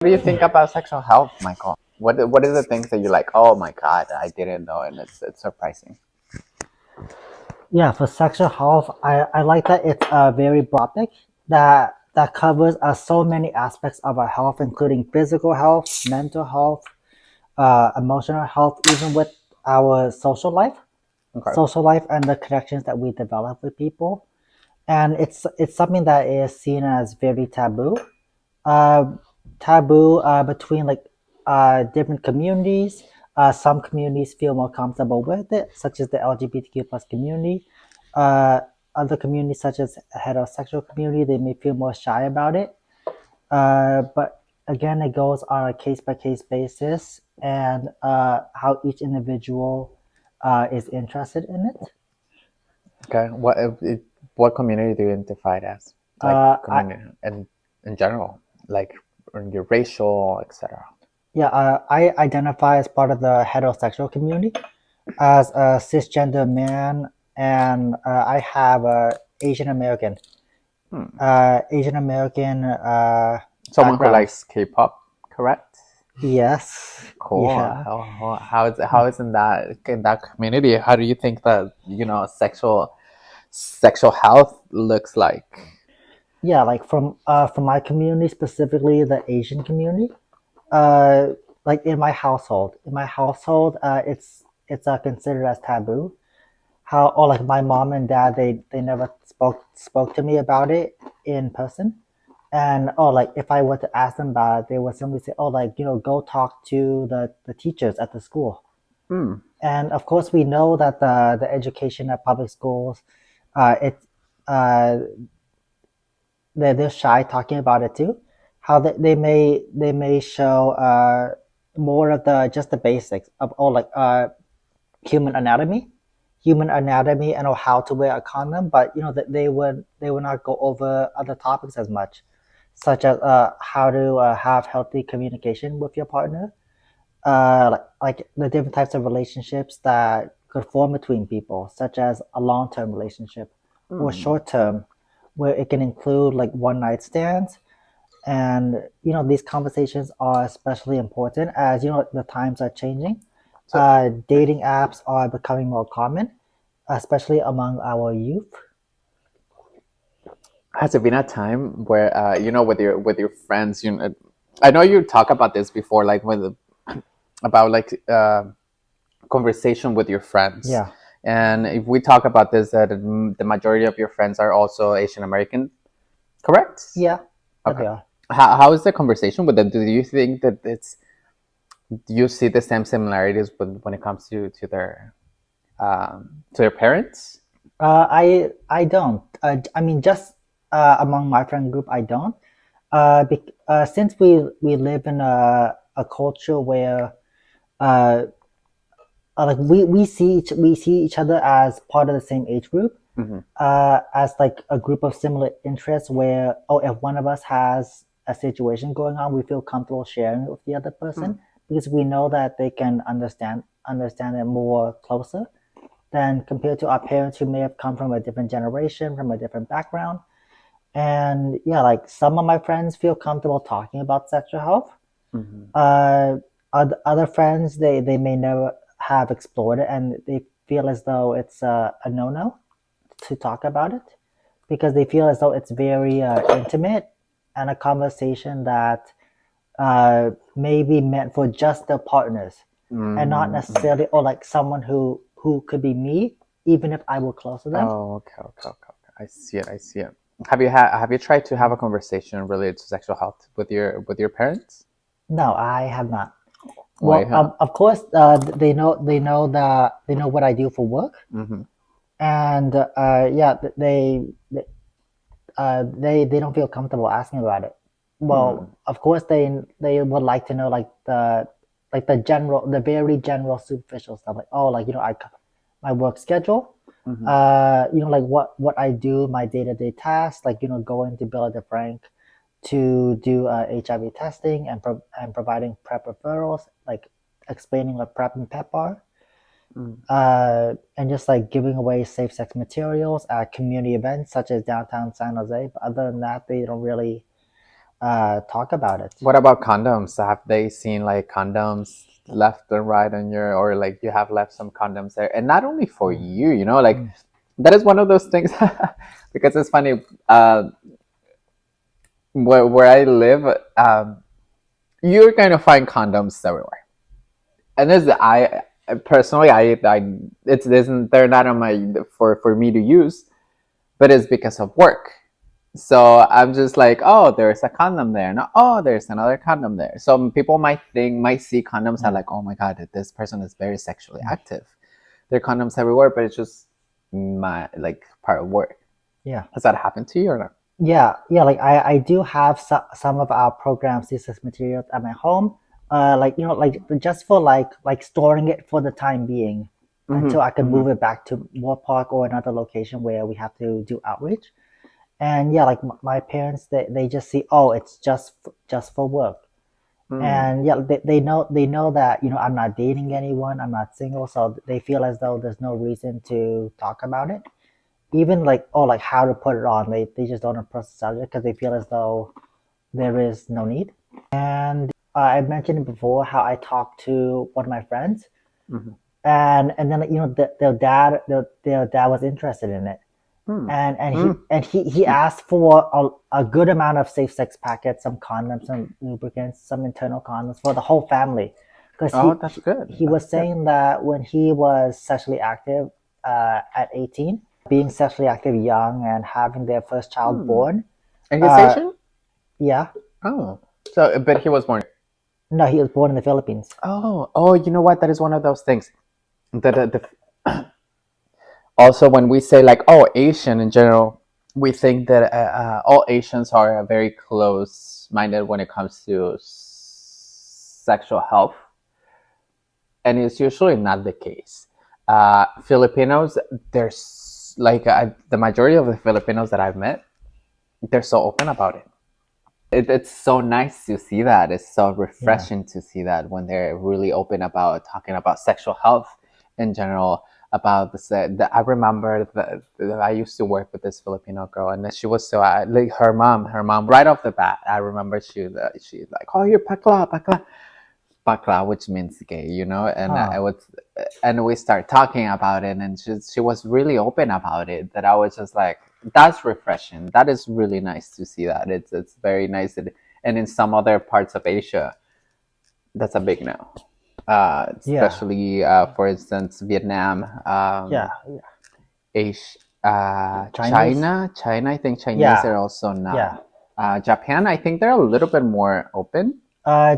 What do you think about sexual health, Michael? What is the things that you're like? Oh my God, I didn't know, and it's surprising. Yeah, for sexual health, I like that it's a very broad topic that covers so many aspects of our health, including physical health, mental health, emotional health, even with our Okay. and the connections that we develop with people. And it's something that is seen as very uh, between different communities. Some communities feel more comfortable with it, such as the LGBTQ plus community. Uh, Other communities, such as heterosexual community, they may feel more shy about it. But again, it goes on a case by case basis, and how each individual is interested in it. Okay. What community do you identify as? Like I community and in general, like in your racial, etc. Yeah, I identify as part of the heterosexual community as a cisgender man, and I have a Asian American, Hmm. Asian American Someone who background. likes K-pop, correct? Yes, Cool. yeah. How is in that community? How do you think that sexual health looks like? Yeah, like from my community, specifically the Asian community. Uh, like in my household, it's considered as taboo. How or like my mom and dad, they never spoke to me about it in person. And like if I were to ask them about it, they would simply say, "Oh, like go talk to the teachers at the school." Hmm. And of course, we know that the education at public schools, it uh, they're shy talking about it too. How they may show more of the just the basics of human anatomy, and how to wear a condom, but that they would not go over other topics as much, such as how to have healthy communication with your partner, like the different types of relationships that could form between people, such as a long-term relationship or Hmm. short-term, where it can include like one-night stands. And these conversations are especially important as the times are changing. So Dating apps are becoming more common, especially among our youth. has there been a time where with your friends, I know you talk about this before, like about like conversation with your friends, Yeah, and if we talk about this, that the majority of your friends are also Asian American, correct? yeah, yeah, Okay. they are. How is the conversation with them? Do you think that do you see the same similarities when it comes to their parents? I don't. I mean, just among my friend group, I don't. Since we live in a culture where uh, like we see each other as part of the same age group, Hmm. as like a group of similar interests. Where if one of us has a situation going on, we feel comfortable sharing it with the other Hmm. person because we know that they can understand it more closer than compared to our parents who may have come from a different generation, from a different background. And yeah, like some of my friends feel comfortable talking about sexual health. Hmm. Uh, other friends, they may never have explored it, and they feel as though it's a no-no to talk about it because they feel as though it's very intimate and a conversation that may be meant for just their partners and not Hmm. necessarily or like someone who could be me, even if I were close to them. Oh, okay, okay, okay, okay. I see it. I see it. Have you tried to have a conversation related to sexual health with your parents? No, I have not. Why? Well, Huh? of course, they know what I do for work, Mm-hmm. and yeah, they don't feel comfortable asking about it. Hmm. Well, of course, they would like to know the very general superficial stuff, like oh, like my work schedule, Mm-hmm. like what I do, my day-to-day tasks, like going to Billa de Frank to do HIV testing and providing PrEP referrals, like explaining what PrEP and PEP are, Mm. and just like giving away safe sex materials at community events such as downtown San Jose. But other than that, they don't really. talk about it. What about condoms? Have they seen like condoms left and right on your, or like you have left some condoms there? And not only for Mm, you, you know, like mm, that is one of those things because it's funny. Where I live, you're going to find condoms everywhere. And this, I personally, I it's isn't they're not on my for me to use, but it's because of work. So I'm just like, oh, there's a condom there. No, oh, there's another condom there. So people might see condoms and mm, like, oh my god, this person is very sexually mm. active. There are condoms everywhere, but it's just my like part of work. Yeah. Has that happened to you or not? Yeah, like I do have some of our programs, thesis materials at my home. Like like just for like storing it for the time being until I Mm-hmm. can Mm-hmm. move it back to Moore Park or another location where we have to do outreach. And yeah, like my parents, they just see, oh, it's just for work. Mm. And yeah, they know that I'm not dating anyone, I'm not single, so they feel as though there's no reason to talk about it, even like, oh, like how to put it on. They just don't approach the subject because they feel as though there is no need. And I mentioned before how I talked to one of my friends, Mm-hmm. and then their dad was interested in it, Mm. and he Mm. and he asked for a good amount of safe sex packets, some condoms, some lubricants, some internal condoms for the whole family, because Oh, that's good. he That's was good. saying that when he was sexually active at 18, being sexually active young and having their first child Hmm. born, And he's uh, Asian? yeah, Oh. So, but he was born. no, he was born in the Philippines. Oh, oh, you know what? That is one of those things. Also, when we say like, oh, Asian in general, we think that all Asians are very close-minded when it comes to sexual health, and it's usually not the case. Filipinos, there's like the majority of the Filipinos that I've met, they're so open about it. It's so nice to see that. It's so Yeah, refreshing to see that when they're really open about talking about sexual health in general. About I remember that I used to work with this Filipino girl, and she was so like her mom right off the bat. I remember she's like, oh, you're pakla, pakla, pakla, which means gay, you know. And I huh, was, and we start talking about it, and she was really open about it. That I was just like, that's refreshing. That is really nice to see that. It's very nice. And in some other parts of Asia, that's a big no. yeah, Especially for instance, Vietnam, yeah, Asia, Chinese, China. I think Chinese yeah, are also yeah. not. Japan, I think they're a little bit more open.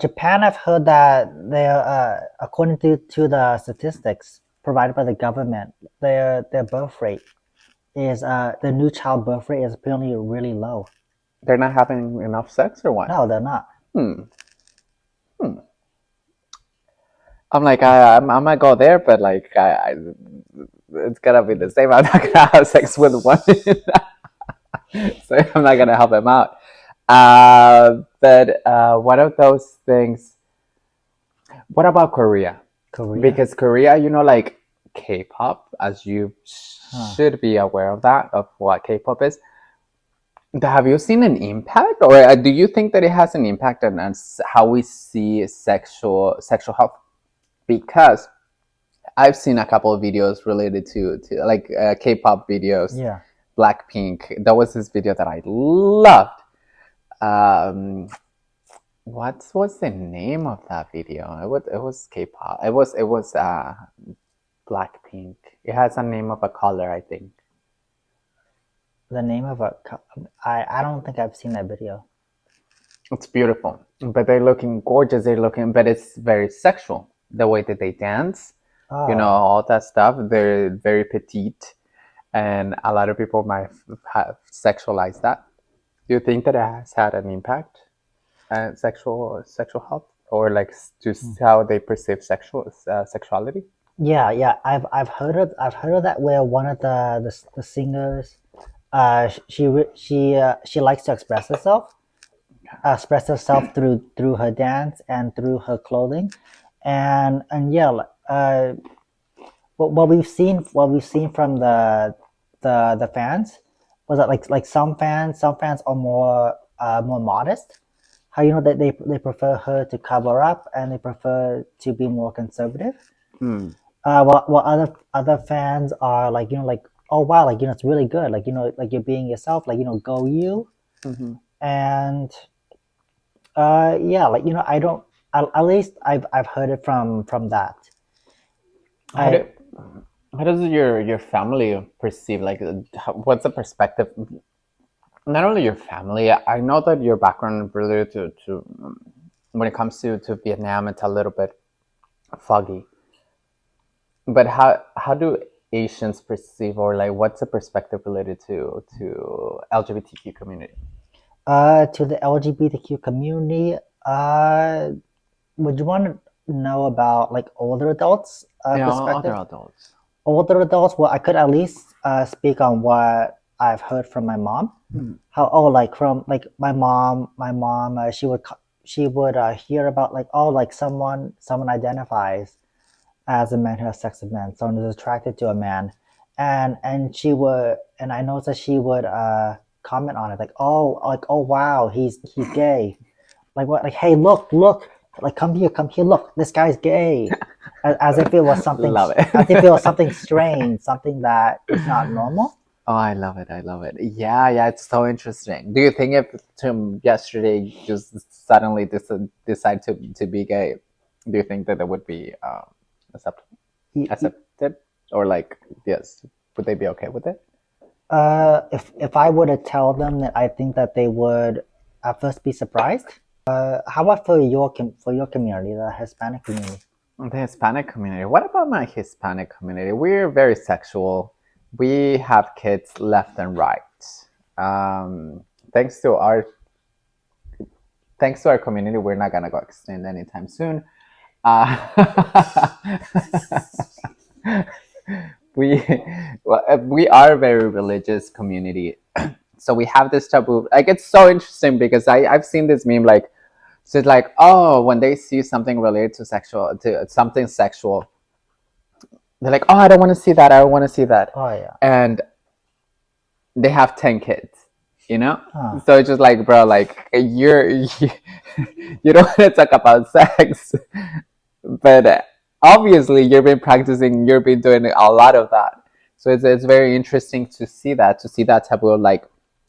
Japan, I've heard that they're, according to the statistics provided by the government, their birth rate is the new child birth rate is apparently really low. They're not having enough sex or what? No, they're not. Hmm. Hmm. I'm like, I might go there, but like, it's gonna be the same. I'm not gonna have sex with one, so I'm not gonna help him out. But one of those things. What about Korea? Korea, Because Korea, you know, like K-pop, as you huh? should be aware of that, of what K-pop is. Have you seen an impact, or do you think that it has an impact on us, how we see sexual health? Because I've seen a couple of videos related to like K-pop videos, Yeah, Blackpink. There was this video that I loved. Um, what was the name of that video? It was K-pop. It was Blackpink. It has a name of a color, I think. the name of I don't think I've seen that video. It's beautiful, but they're looking gorgeous. But it's very sexual. The way that they dance, Oh, all that stuff. They're very petite, and a lot of people might have sexualized that. Do you think that it has had an impact on sexual health, or like hmm. just how they perceive sexuality? Yeah, yeah. I've heard of that where one of the singers, she likes to express herself through her dance and through her clothing, and yeah, what we've seen from the fans was that like some fans are more modest, how you know that they prefer her to cover up and they prefer to be more conservative. Mm. While other fans are like, like, oh wow, like, it's really good, like, like you're being yourself, like, go you. Mm-hmm. And yeah, like, I don't, at least I've heard it from that. How do I how does your family perceive, like, what's the perspective? Not only your family, I know that your background related to when it comes to Vietnam, it's a little bit foggy. But how do Asians perceive, or like what's the perspective related to LGBTQ community? To the LGBTQ community, would you want to know about like older adults Other perspective? adults. Older adults, well, I could at least speak on what I've heard from my mom. Mm. How, oh, like from like my mom, she would hear about like, oh, like someone identifies as a man who has sex with men, someone is attracted to a man, and she would, and I noticed that she would comment on it, like, oh wow, he's gay, like what, like, hey, look, like, come here, look, this guy's gay, as if it was something, Love as if it was it. something strange, something that is not normal. Oh, I love it. I love it. Yeah, yeah, it's so interesting. Do you think if Tim yesterday just suddenly decide to be gay, do you think that it would be accept, accepted, or like, yes, would they be okay with it? If I were to tell them that, I think that they would at first be surprised. How about for your community, the Hispanic community? The Hispanic community. What about my Hispanic community? We're very sexual. We have kids left and right. Um, thanks to our thanks to our community, we're not gonna go extinct anytime soon. Uh, we we are a very religious community, so we have this taboo. Like, it's so interesting because I've seen this meme, like, so it's like, oh, when they see something related to something sexual, they're like, oh, I don't want to see that. I don't want to see that, Oh yeah. and they have 10 kids. You know, Huh. so it's just like, bro, like, you don't want to talk about sex, but obviously you've been doing a lot of that. So it's very interesting to see that taboo, like,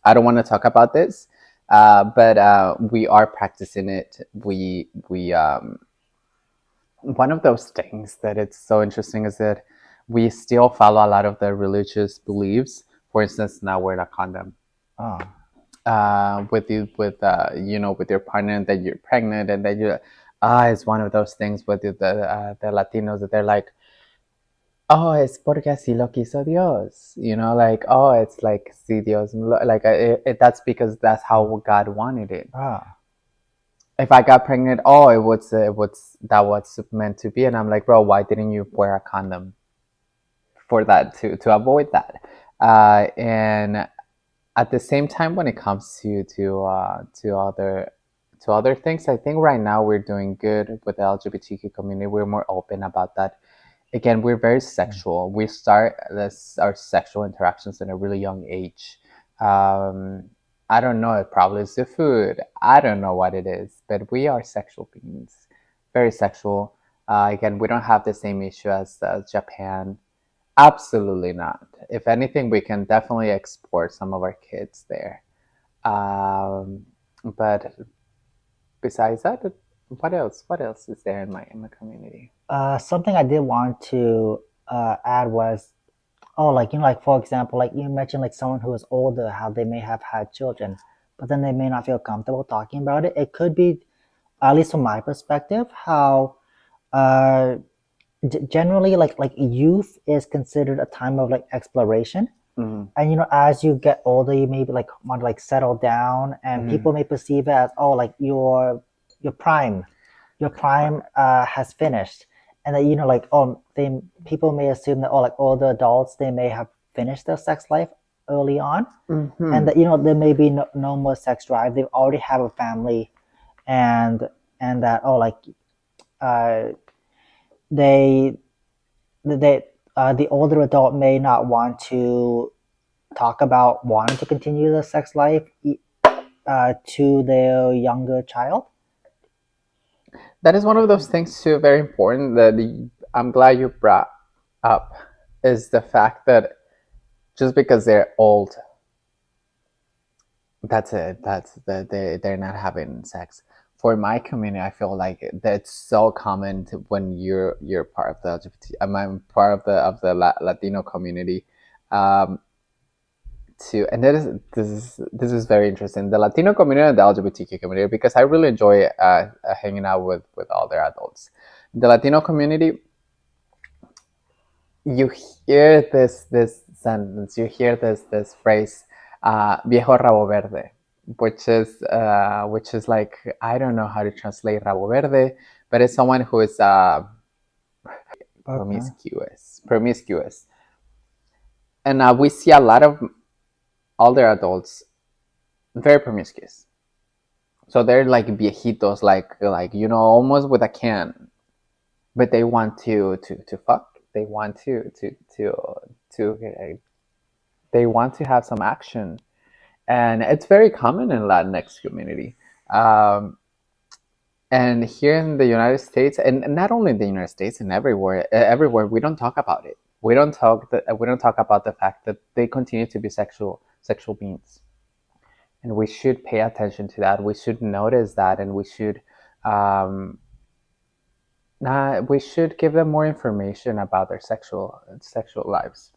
I don't want to talk about this, but we are practicing it. We One of those things that it's so interesting is that we still follow a lot of the religious beliefs. For instance, now wear a condom Oh. with you, with with your partner, and then you're pregnant, and then you it's one of those things with the Latinos, that they're like, oh, es porque así lo quiso Dios, like, oh, it's like, si Dios, like, that's because that's how God wanted it. Ah. If I got pregnant, oh, it was that was meant to be, and I'm like, bro, why didn't you wear a condom for that, to avoid that? And at the same time, when it comes to other things, I think right now we're doing good with the LGBTQ community. We're more open about that. Again, we're very sexual. We start our sexual interactions at a really young age. Um, I don't know. It probably is the food. I don't know what it is, but we are sexual beings, very sexual. Again, we don't have the same issue as Japan. Absolutely not. If anything, we can definitely export some of our kids there. But besides that, what else? What else is there in my community? Something I did want to add was, oh, like, like, for example, like you mentioned, like someone who is older, how they may have had children, but then they may not feel comfortable talking about it. It could be, at least from my perspective, how uh, generally, like youth is considered a time of like exploration, Mm-hmm. and as you get older, you maybe like want to like settle down, and Mm-hmm. people may perceive it as, oh, like your prime has finished, and that, like, oh, they people may assume that, oh, like older adults, they may have finished their sex life early on, and Mm-hmm. that, there may be no more sex drive, they already have a family, and that, oh, like uh they the older adult may not want to talk about wanting to continue the sex life, to their younger child. That is one of those things too, very important that I'm glad you brought up, is the fact that just because they're old, that's it. That's that they're not having sex. For my community, I feel like that's so common when you're part of the LGBT. I'm part of the Latino community. Um, too, and this is very interesting. The Latino community and the LGBTQ community, because I really enjoy hanging out with all their adults. The Latino community, you hear this sentence, you hear this phrase, "viejo rabo verde," which is like, I don't know how to translate rabo verde, but it's someone who is very Okay. promiscuous, and we see a lot of older adults very promiscuous. So they're like viejitos, like almost with a can, but they want to fuck. They want to they want to have some action, and it's very common in Latinx community. Um, and here in the United States, and not only in the United States, and everywhere we don't talk about it. We don't talk about the fact that they continue to be sexual beings, and we should pay attention to that. We should notice that, and um, we should give them more information about their sexual lives.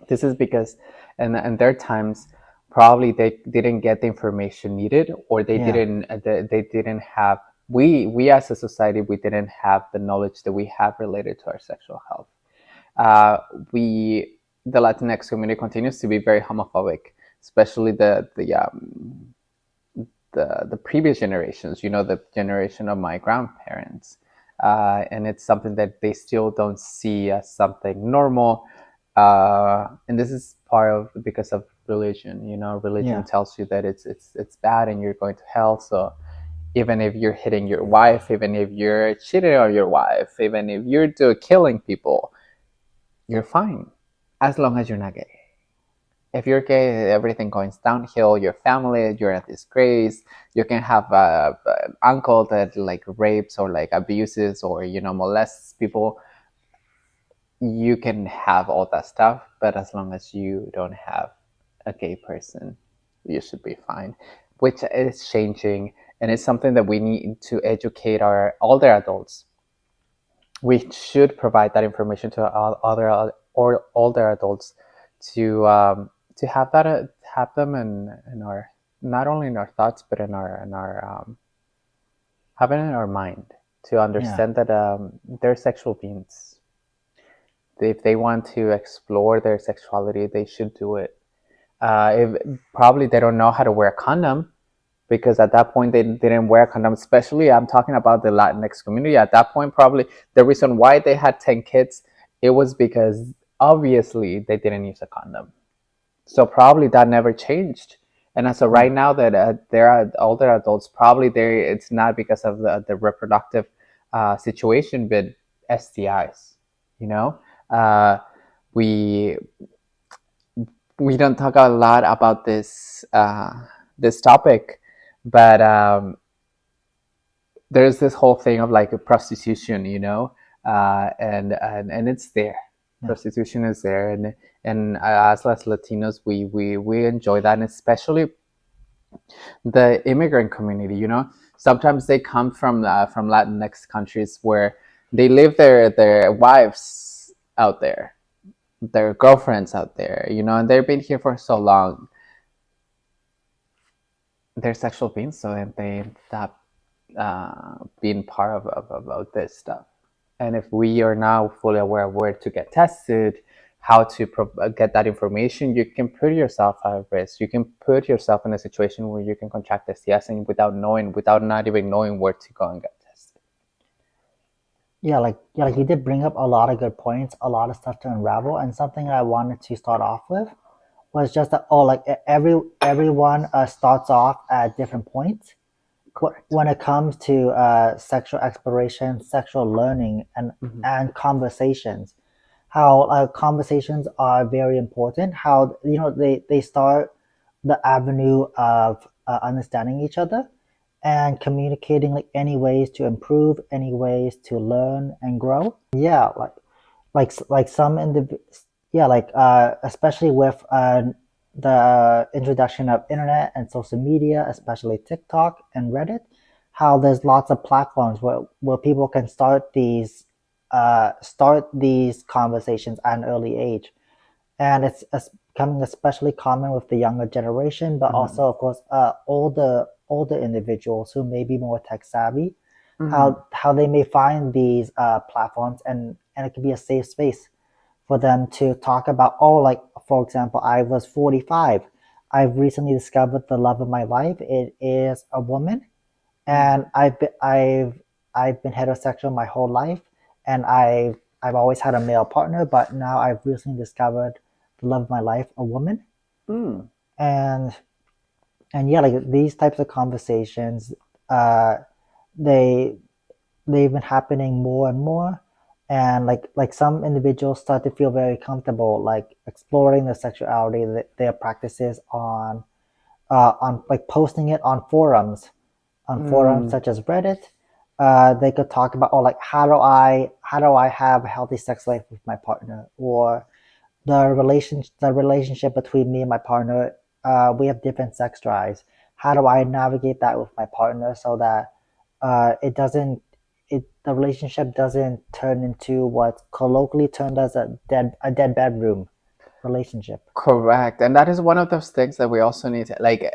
This is because, and there are times probably they didn't get the information needed, or Yeah. they didn't have, we as a society, we didn't have the knowledge that we have related to our sexual health. uh, we the Latinx community continues to be very homophobic, especially the previous generations. The generation of my grandparents, and it's something that they still don't see as something normal. And this is part of because of religion. Religion Yeah. tells you that it's bad and you're going to hell. So even if you're hitting your wife, even if you're cheating on your wife, even if you're killing people, you're fine as long as you're not gay. If you're gay, everything goes downhill. Your family, you're a disgrace. You can have an uncle that like rapes or like abuses or molests people. You can have all that stuff, but as long as you don't have a gay person, you should be fine. Which is changing, and it's something that we need to educate our older adults. We should provide that information to all other or older adults to have them in our, not only in our thoughts, but in our have it in our mind, to Yeah. understand that they're sexual beings. If they want to explore their sexuality, they should do it. If probably they don't know how to wear a condom, because at that point they didn't wear a condom. Especially, I'm talking about the Latinx community. At that point, probably the reason why they had 10 kids, it was because obviously they didn't use a condom. So probably that never changed. And as of Yeah. right now, that there are older adults, probably it's not because of the reproductive situation, but STIs. You know, uh, we we don't talk a lot about this topic, but there's this whole thing of like prostitution, and it's there. Yeah. Prostitution is there, and as Latinos, we enjoy that, and especially the immigrant community. Sometimes they come from Latinx countries where they leave their wives out there, their girlfriends out there, and they've been here for so long. They're sexual beings, so they stop being part of this stuff. And if we are now fully aware of where to get tested, how to get that information, you can put yourself at risk. You can put yourself in a situation where you can contract STS and without not even knowing where to go and get tested. Like you did bring up a lot of good points, a lot of stuff to unravel, and something I wanted to start off with was just that, everyone starts off at different points. Correct. When it comes to sexual exploration, sexual learning, Mm-hmm. and conversations, how conversations are very important. How they start the avenue of understanding each other and communicating like any ways to improve, any ways to learn and grow. Yeah, like some yeah, like especially with the introduction of internet and social media, especially TikTok and Reddit, how there's lots of platforms where people can start these conversations at an early age, and it's becoming especially common with the younger generation, but Mm-hmm. also of course older individuals who may be more tech savvy, Mm-hmm. how they may find these platforms, and it can be a safe space for them to talk about, oh, like for example, I was 45, I've recently discovered the love of my life, it is a woman, Mm-hmm. and I've been heterosexual my whole life, and I've always had a male partner, but now I've recently discovered the love of my life, a woman. Mm. and and yeah, like these types of conversations, uh they they've been happening more and more, and like some individuals start to feel very comfortable like exploring their sexuality, their practices on like posting it on forums Mm. such as Reddit. They could talk about, oh, like how do I have a healthy sex life with my partner, or the relationship between me and my partner. We have different sex drives. How do I navigate that with my partner so that it doesn't it the relationship doesn't turn into what's colloquially termed as a dead bedroom relationship. Correct. And that is one of those things that we also need to like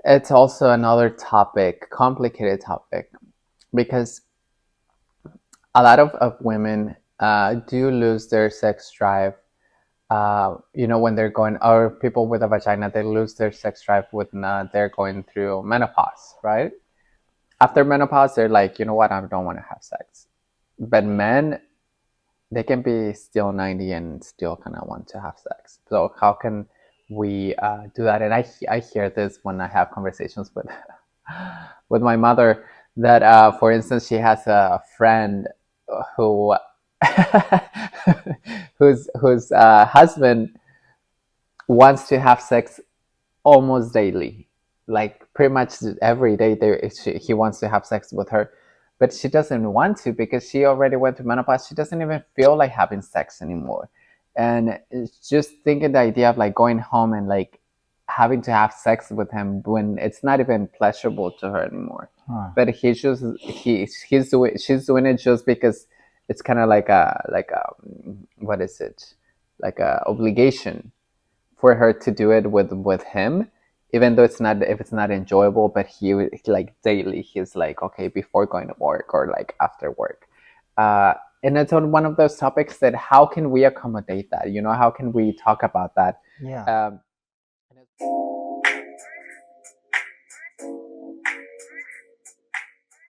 it's also another topic, complicated topic, because a lot of women do lose their sex drive. When they're going, or people with a vagina, they lose their sex drive when they're going through menopause, right? After menopause, they're like, you know what, I don't want to have sex. But men, they can be still 90 and still kind of want to have sex. So how can we do that? And I hear this when I have conversations with with my mother, that for instance, she has a friend who whose husband wants to have sex almost daily, like pretty much every day. He wants to have sex with her, but she doesn't want to because she already went through menopause. She doesn't even feel like having sex anymore, and it's just thinking the idea of like going home and like having to have sex with him when it's not even pleasurable to her anymore. Huh. But she's doing it just because it's kind of like a what is it, like a obligation for her to do it with him, even though it's not, if it's not enjoyable. But like daily he's like, okay, before going to work or like after work. And it's on one of those topics that how can we accommodate that, how can we talk about that? Yeah.